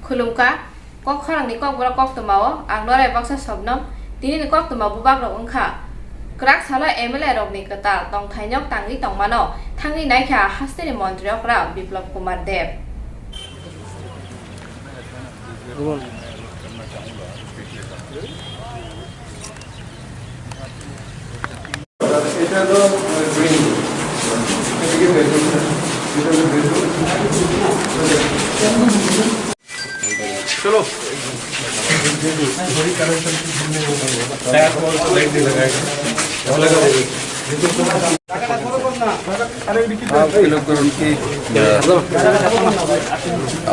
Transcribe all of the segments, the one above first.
खुलुमका कक खरांनि कक बरा कक तमाव आं नराय बाक्सा सबनम तिनि कक तमाव बुबाक रok ओंखा क्राक साला एमएलए रकनि कता तंग थाइनक तांगि तंगमानो थांनि नायखा हास्तेनि मन्त्रियकरा बिप्लब कुमार देव चलो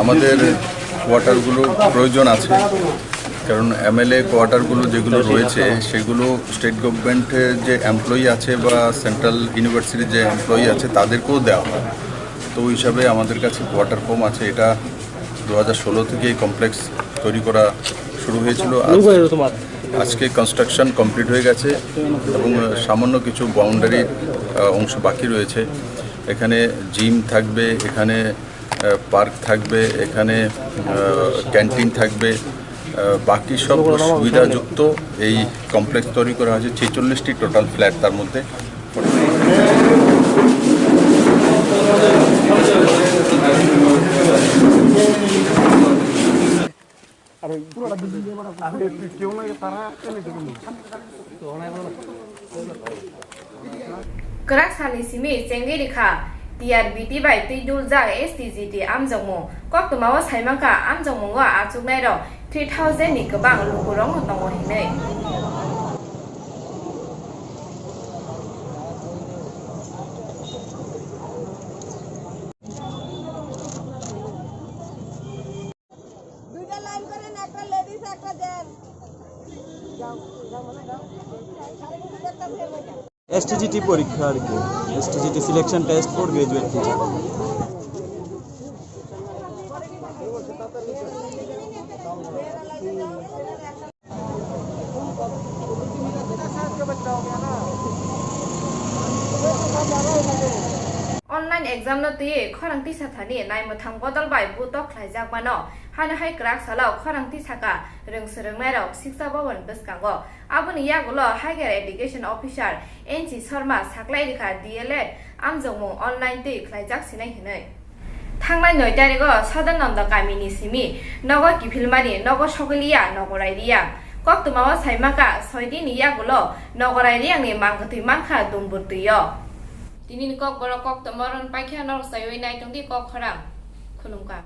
আমাদের কোয়ার্টারগুলো প্রয়োজন আছে কারণ এমএলএ কোয়ার্টারগুলো যেগুলো রয়েছে সেগুলো স্টেট গভর্নমেন্টের যে এমপ্লয়ি আছে বা সেন্ট্রাল ইউনিভার্সিটির যে এমপ্লয়ি আছে তাদেরকেও দেওয়া হয় তো ওই হিসাবে আমাদের কাছে কোয়ার্টার কম আছে এটা 2016 থেকে এই কমপ্লেক্স তৈরি করা শুরু হয়েছিল আজকে কনস্ট্রাকশন কমপ্লিট হয়ে গেছে এবং সামান্য কিছু বাউন্ডারি অংশ বাকি রয়েছে এখানে জিম থাকবে এখানে পার্ক থাকবে এখানে ক্যান্টিন থাকবে বাকি সব সুবিধাযুক্ত এই কমপ্লেক্স তৈরি করা হয়েছে 46টি টোটাল ফ্ল্যাট তার মধ্যে क्राक सानि सिमी चेंगि रिखा टीआरबीटी बाय तुइदुल जा एसटीजीटी आमजंगमु कक तमाव साइमाका आमजंगमु आचुकनाय र 3000 नि गोबां लुकुरं दङ हिनै एसटीजीटी परीक्षा STGT selection test for graduate teacher online exam न तुये खरंगति साथानि नायमथां बदल बाय बुतक ख्लाइजाक बानो हानो हाय क्राक सालाव खरंगति साका रोंसोरोंनाय रक शिक्षा भवन बसकांगो आबुनि यागुलो हाइगार एडुकेशन ऑफिसर एनसी शर्मा साक्लाय रिखा डीएलएड आमजंगमु ऑनलाइन तुय ख्लाइजाक सिनाय हिनै थांनाय 9 तारिखो सदानन्द गामिनि सिमी नगर किफिलमानि नगर सगलिया नगरायरिया कक्तमाव साइमाका 6 दिन यागुलो नगरायरियानि मांगथि मानखा दुमबुरतुयो तिनि कक बरा कक तमरन पाइखा नर सायवै नायतंदि कक खरां खुलुमका